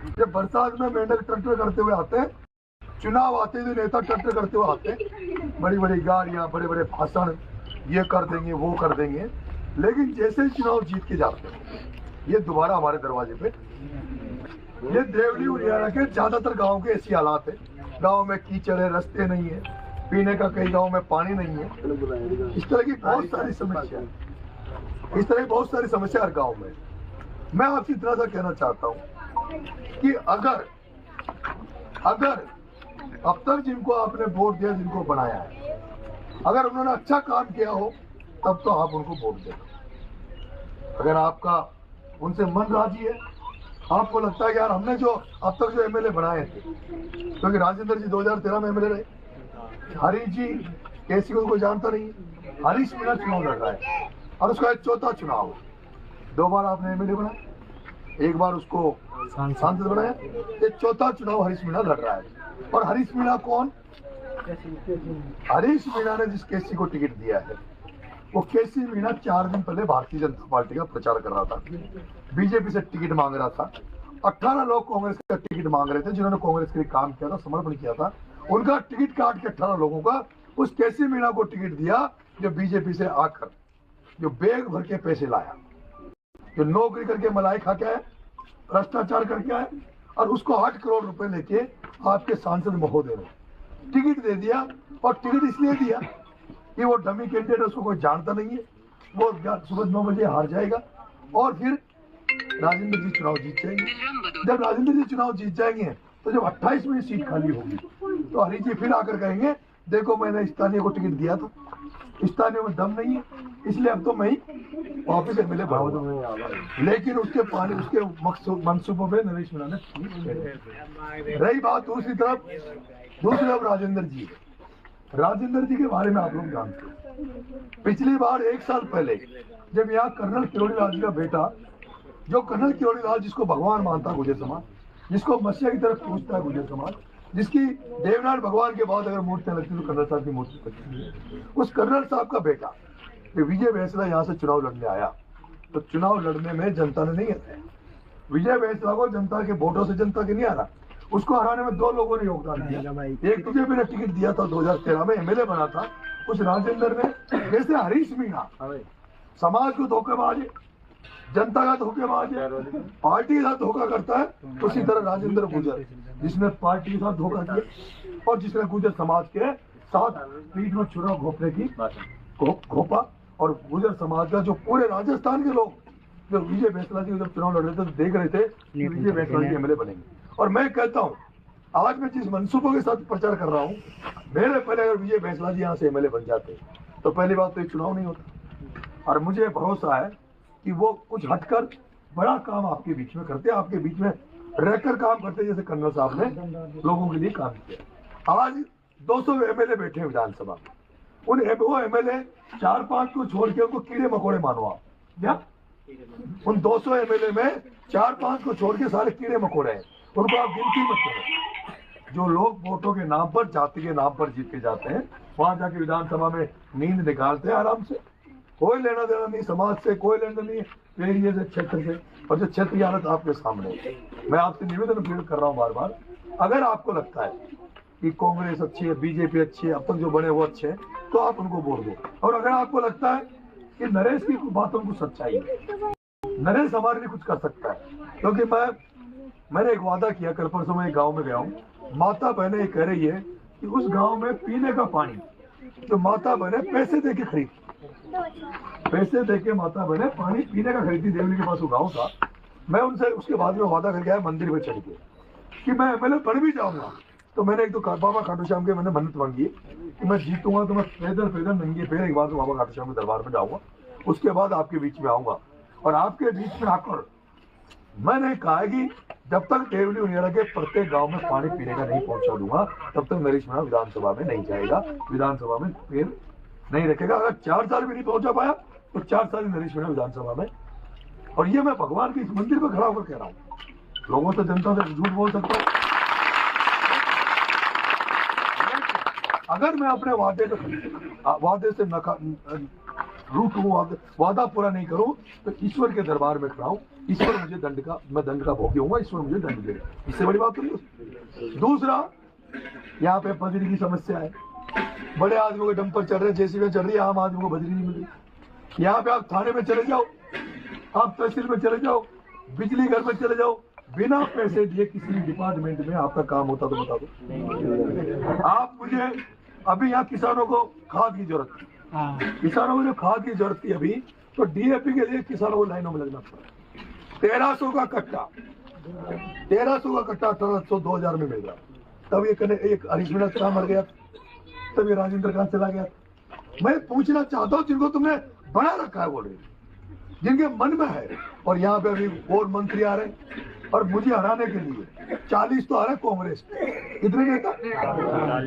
जब बरसात में मेंढक ट्रैक्टर करते हुए आते हैं, चुनाव आते ही नेता ट्रैक्टर करते हुए आते हैं, बड़ी बड़ी गाड़ियां, बड़े बड़े भाषण, ये कर देंगे वो कर देंगे, लेकिन जैसे ही चुनाव जीत के जाते हैं ये दोबारा हमारे दरवाजे पे। ये देवली उड़ियारा के ज्यादातर गाँव के ऐसी हालात है। गाँव में कीचड़ है, रास्ते नहीं है, पीने का कई गाँव में पानी नहीं है। इस तरह की बहुत सारी समस्या, इस तरह की बहुत सारी समस्या हर गाँव में। मैं आपसे इतना सा कहना चाहता हूँ कि अगर अब तक जिनको आपने वोट दिया, जिनको बनाया है, अगर उन्होंने अच्छा काम किया हो तब तो आप उनको वोट देना। अगर आपका उनसे मन राजी है, आपको लगता है कि यार हमने जो अब तक जो एमएलए बनाए थे, क्योंकि राजेंद्र जी 2013 में एमएलए रहे, हरीश जी कैसी को कोई जानता नहीं, हरीश मीणा चुनाव लड़ रहा है और उसका एक चौथा चुनाव है। 2 बार आपने एमएलए बनाया, 1 बार उसको सांसद बनाया, एक चौथा चुनाव हरीश मीणा लड़ रहा है। और हरीश मीणा कौन? हरीश मीणा ने जिस केसी को टिकट दिया है वो केसी मीणा 4 दिन पहले भारतीय जनता पार्टी का प्रचार कर रहा था, बीजेपी से टिकट मांग रहा था। 18 लोग कांग्रेस का टिकट मांग रहे थे, जिन्होंने कांग्रेस के लिए काम किया था, समर्पण किया था। उनका टिकट काट के 18 लोगों का उस केसी मीणा को टिकट दिया, जो बीजेपी से आकर जो बैग भर के पैसे लाया, जो नौकरी करके मलाई खा के आए, भ्रष्टाचार करके आए, और उसको 8 करोड़ रुपए लेके आपके सांसद महोदय ने टिकट दे दिया। और टिकट इसलिए दिया कि वो डमी कैंडिडेट, उसको कोई जानता नहीं है, वो सुबह 9 बजे हार जाएगा और फिर राजेंद्र जी चुनाव जीत जाएंगे। जब राजेंद्र जी चुनाव जीत जाएंगे तो जब 28 में सीट खाली होगी तो हरीश जी फिर आकर कहेंगे देखो मैंने स्थानीय को टिकट दिया था, स्थानीय में दम नहीं है, इसलिए अब तो मैं ही वापिस एमएलए बनाऊंगा। लेकिन उसके मंसूबों में नरेश मीणा ने रही बात। दूसरी तरफ राजेंद्र जी के बारे में आप लोग जानते हैं, पिछली बार 1 साल पहले जब यहाँ कर्नल किरोड़ी लाल जी का बेटा, जो कर्नल किरोड़ी लाल जिसको भगवान मानता गुर्जर समाज, जिसको मसीहा की तरफ पूछता है गुर्जर समाज, जिसकी देवनाथ भगवान के बाद अगर मूर्तियां लगती तो कर्नल साहब की मूर्ति लगती है, उस कर्नल साहब का बेटा विजय बैंसला यहाँ से चुनाव लड़ने आया, तो चुनाव लड़ने में जनता ने नहीं हराया। विजय बैंसला को जनता के वोटों से जनता के नहीं हरा, उसको हराने में 2 लोगों ने योगदान दिया। एक तुझे मैंने टिकट दिया था 2013 में, एमएलए बना था, उस राजेंद्र ने, जैसे हरीश मीणा समाज को धोखेबाज है, जनता का धोखेबाज है, पार्टी के साथ धोखा करता है, उसी तरह राजेंद्र गुर्जर जिसने पार्टी के साथ धोखा किया और जिसने गुर्जर समाज के साथ पीठ में छुरा घोपने की घोपा। और गुर्जर समाज का जो पूरे राजस्थान के लोग जो विजय बैंसला जी जब चुनाव लड़ रहे थे तो देख रहे थे कि विजय बैंसला जी एमएलए बनेंगे। और मैं कहता हूँ आज मैं जिस मंसूबों के साथ प्रचार कर रहा हूँ, मेरे पहले अगर विजय बैंसला जी यहाँ से एमएलए बन जाते तो पहली बात तो एक चुनाव नहीं होता, और मुझे भरोसा है कि वो कुछ हटकर बड़ा काम आपके बीच में करते, आपके बीच में रहकर काम करते, जैसे कर्नल साहब ने लोगों के लिए काम किया। आज 200 एमएलए बैठे हैं विधानसभा में, वो एमएलए 4-5 को छोड़ के उनको कीड़े मकोड़े मानो आप, क्या उन 200 एमएलए में 4-5 को छोड़ के सारे कीड़े मकोड़े हैं, उनको आप गिनती मत करो। जो लोग वोटों के नाम पर, जाति के नाम पर जीत के जाते हैं, वहां जाके विधानसभा में नींद निकालते हैं आराम से, कोई लेना देना नहीं समाज से, कोई लेना नहीं एरिया से, क्षेत्र से। और जो क्षेत्र की हालत आपके सामने है, मैं आपसे निवेदन कर रहा हूँ बार बार, अगर आपको लगता है कि कांग्रेस अच्छी है, बीजेपी अच्छी है, अब तक जो बने वो अच्छे हैं, तो आप उनको वोट दो। और अगर आपको लगता है कि नरेश की बातों को सच्चाई है, नरेश हमारे लिए कुछ कर सकता है, क्योंकि मैंने एक वादा किया, कल परसों मैं एक गाँव में गया हूँ, माता बहनें ये कह रही है कि उस गाँव में पीने का पानी जो माता बहनें पैसे दे के खरीदती, पैसे देके माता बहने पानी पीने का खरीदती, देवली के पास वो गाँव था। मैं उनसे उसके बाद में वादा करके आया मंदिर में चढ़ के कि मैं एमएलए बन भी जाऊंगा, तो मैंने एक तो बाबा खाटू श्याम के मैंने मन्नत मांगी कि मैं जीतूंगा तो मैं पैदल नंगे पैर एक बार तो बाबा खाटू श्याम के दरबार में जाऊंगा, उसके बाद आपके बीच में आऊंगा। और आपके बीच में आकर मैंने कहा कि जब तक देवली उनियारा के प्रत्येक गांव में पानी पीने का नहीं पहुंचा दूंगा तब तक नरेश मीणा विधानसभा में नहीं जाएगा, विधानसभा में पैर नहीं रखेगा। अगर 4 साल भी नहीं पहुंचा पाया तो 4 साल नरेश मीणा विधानसभा में। और ये मैं भगवान के इस मंदिर पर खड़ा होकर कह रहा हूँ, लोगों से, जनता से झूठ बोल सकता हूँ। अगर मैं अपने वादे से रूठ हूँ, वादा पूरा नहीं करूँ तो ईश्वर के दरबार में खड़ा हूँ, ईश्वर मुझे मैं दंड का भोगी हूँ, ईश्वर मुझे दंड दे। इससे बड़ी बात नहीं। दूसरा, यहाँ पे बजरी की समस्या है, बड़े आदमियों के डंपर चल रहे, जेसीबी चल रही है, आम आदमी को बजरी नहीं मिल रही। यहाँ पे आप थाने में चले जाओ, आप तहसील में चले जाओ, बिजली घर में चले जाओ, बिना पैसे दिए किसी डिपार्टमेंट में आपका काम होता तो बता दो। आप मुझे अभी यहाँ किसानों को खाद की जरूरत थी, किसानों को जो खाद की जरूरत थी अभी, तो डीएपी के लिए किसानों को लाइनों में लगना पड़ा। 1300 का कट्टा, 1300 का कट्टा 1800 2000 में मिल रहा। तब ये एक हरीश मीणा शाह मर गया, तब ये राजेंद्र खान चला गया। मैं पूछना चाहता हूँ जिनको तुमने बना रखा है ऑलरेडी, जिनके मन में है, और यहाँ पे अभी और मंत्री आ रहे हैं और मुझे हराने के लिए 40 तो आ रहे कांग्रेस, कितने कहता